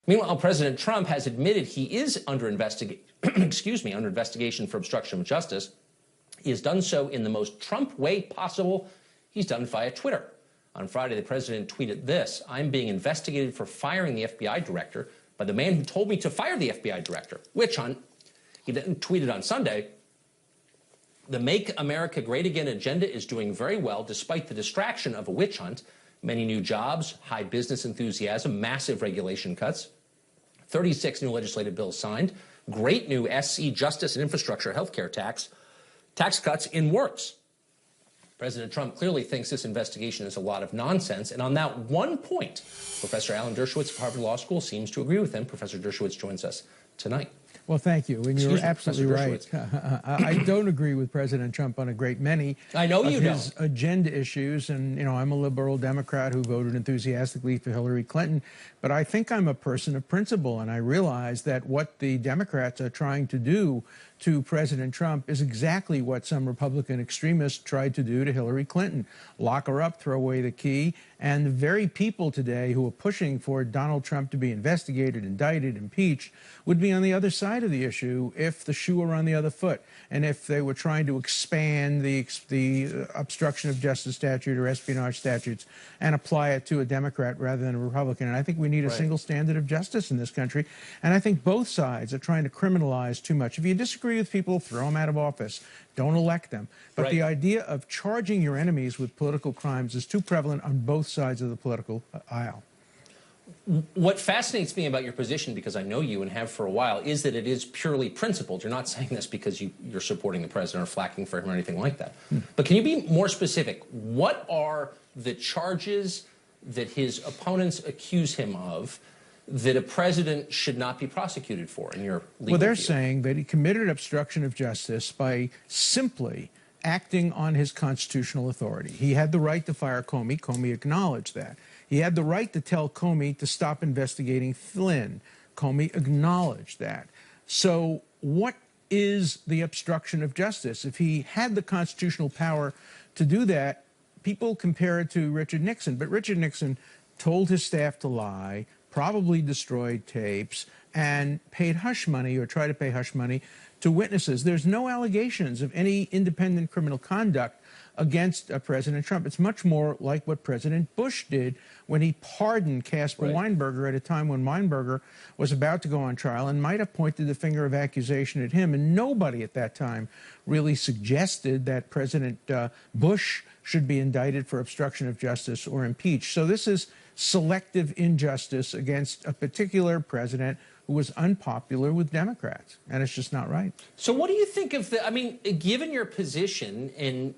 Meanwhile, President Trump has admitted he is under under investigation for obstruction of justice. He has done so in the most Trump way possible. He's done it via Twitter. On Friday, the president tweeted this: "I'm being investigated for firing the FBI director by the man who told me to fire the FBI director. Witch hunt." He then tweeted on Sunday, "The Make America Great Again agenda is doing very well despite the distraction of a witch hunt. Many new jobs, high business enthusiasm, massive regulation cuts, 36 new legislative bills signed, great new SC justice and infrastructure healthcare tax cuts in works." President Trump clearly thinks this investigation is a lot of nonsense, and on that one point, Professor Alan Dershowitz of Harvard Law School seems to agree with him. Professor Dershowitz joins us tonight. Well, thank you, and you're absolutely right. I don't agree with President Trump on a great many of his agenda issues, and I'm a liberal Democrat who voted enthusiastically for Hillary Clinton, but I think I'm a person of principle, and I realize that what the Democrats are trying to do to President Trump is exactly what some Republican extremists tried to do to Hillary Clinton: lock her up, throw away the key. And the very people today who are pushing for Donald Trump to be investigated, indicted, impeached would be on the other side of the issue if the shoe were on the other foot, and if they were trying to expand the obstruction of justice statute or espionage statutes and apply it to a Democrat rather than a Republican. And I think we need a single standard of justice in this country, and I think both sides are trying to criminalize too much. If you disagree with people, throw them out of office. Don't elect them. But the idea of charging your enemies with political crimes is too prevalent on both sides of the political aisle. What fascinates me about your position, because I know you and have for a while, is that it is purely principled. You're not saying this because you're supporting the president or flacking for him or anything like that. But can you be more specific? What are the charges that his opponents accuse him of that a president should not be prosecuted for in your legal Well, they're view? saying that he committed obstruction of justice by simply acting on his constitutional authority. He had the right to fire Comey. Comey acknowledged that. He had the right to tell Comey to stop investigating Flynn. Comey acknowledged that. So what is the obstruction of justice? If he had the constitutional power to do that, people compare it to Richard Nixon. But Richard Nixon told his staff to lie, probably destroyed tapes, and paid hush money or tried to pay hush money to witnesses. There's no allegations of any independent criminal conduct against President Trump. It's much more like what President Bush did when he pardoned Caspar Weinberger at a time when Weinberger was about to go on trial and might have pointed the finger of accusation at him. And nobody at that time really suggested that President Bush should be indicted for obstruction of justice or impeached. So this is selective injustice against a particular president who was unpopular with Democrats, and it's just not right. So what do you think of I mean, given your position and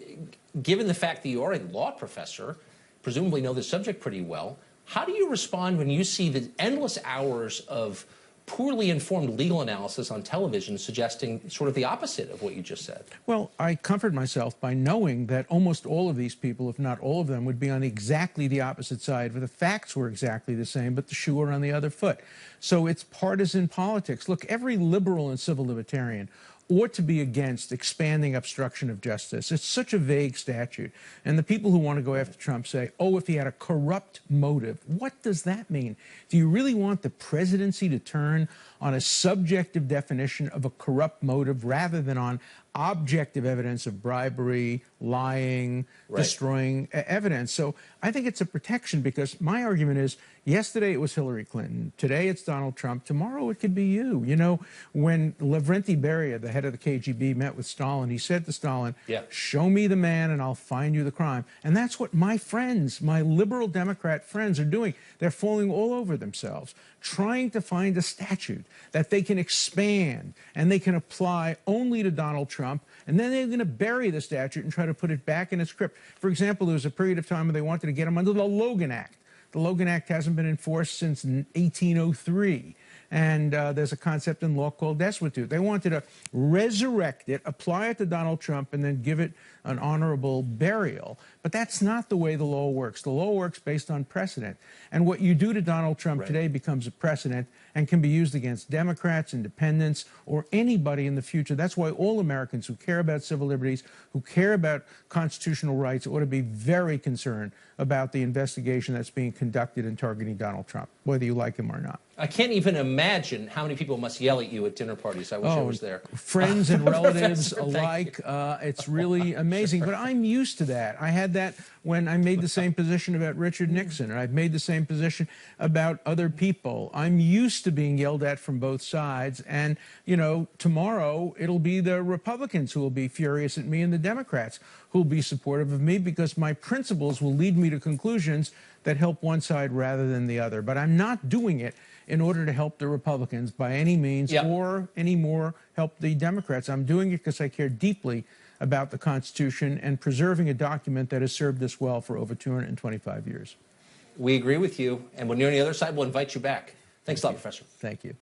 given the fact that you are a law professor, presumably know the subject pretty well, how do you respond when you see the endless hours of poorly informed legal analysis on television suggesting sort of the opposite of what you just said? Well, I comfort myself by knowing that almost all of these people, if not all of them, would be on exactly the opposite side, where the facts were exactly the same, but the shoe were on the other foot. So it's partisan politics. Look, every liberal and civil libertarian ought to be against expanding obstruction of justice. It's such a vague statute. And the people who want to go after Trump say, oh, if he had a corrupt motive. What does that mean? Do you really want the presidency to turn on a subjective definition of a corrupt motive rather than on objective evidence of bribery, lying, destroying evidence? So I think it's a protection, because my argument is, yesterday it was Hillary Clinton. Today it's Donald Trump. Tomorrow it could be you. You know, when Lavrenti Beria, the head of the KGB, met with Stalin, he said to Stalin, show me the man and I'll find you the crime. And that's what my friends, my liberal Democrat friends, are doing. They're falling all over themselves, trying to find a statute that they can expand and they can apply only to Donald Trump, and then they're going to bury the statute and try to put it back in its script. For example, there was a period of time when they wanted to get him under the Logan Act. The Logan Act hasn't been enforced since 1803. And there's a concept in law called desuetude. They wanted to resurrect it, apply it to Donald Trump, and then give it an honorable burial. But that's not the way the law works. The law works based on precedent. And what you do to Donald Trump today becomes a precedent and can be used against Democrats, independents, or anybody in the future. That's why all Americans who care about civil liberties, who care about constitutional rights, ought to be very concerned about the investigation that's being conducted in targeting Donald Trump, whether you like him or not. I can't even imagine how many people must yell at you at dinner parties. I wish I was there. Friends and relatives Professor, alike. It's really amazing. But I'm used to that. I had that when I made the same position about Richard Nixon, and I've made the same position about other people. I'm used to being yelled at from both sides. And, you know, tomorrow it'll be the Republicans who will be furious at me and the Democrats who will be supportive of me because my principles will lead me to conclusions that help one side rather than the other. But I'm not doing it in order to help the Republicans by any means or any more help the Democrats. I'm doing it because I care deeply about the Constitution and preserving a document that has served us well for over 225 years. We agree with you. And when you're on the other side, we'll invite you back. Thanks a lot, Professor. Thank you.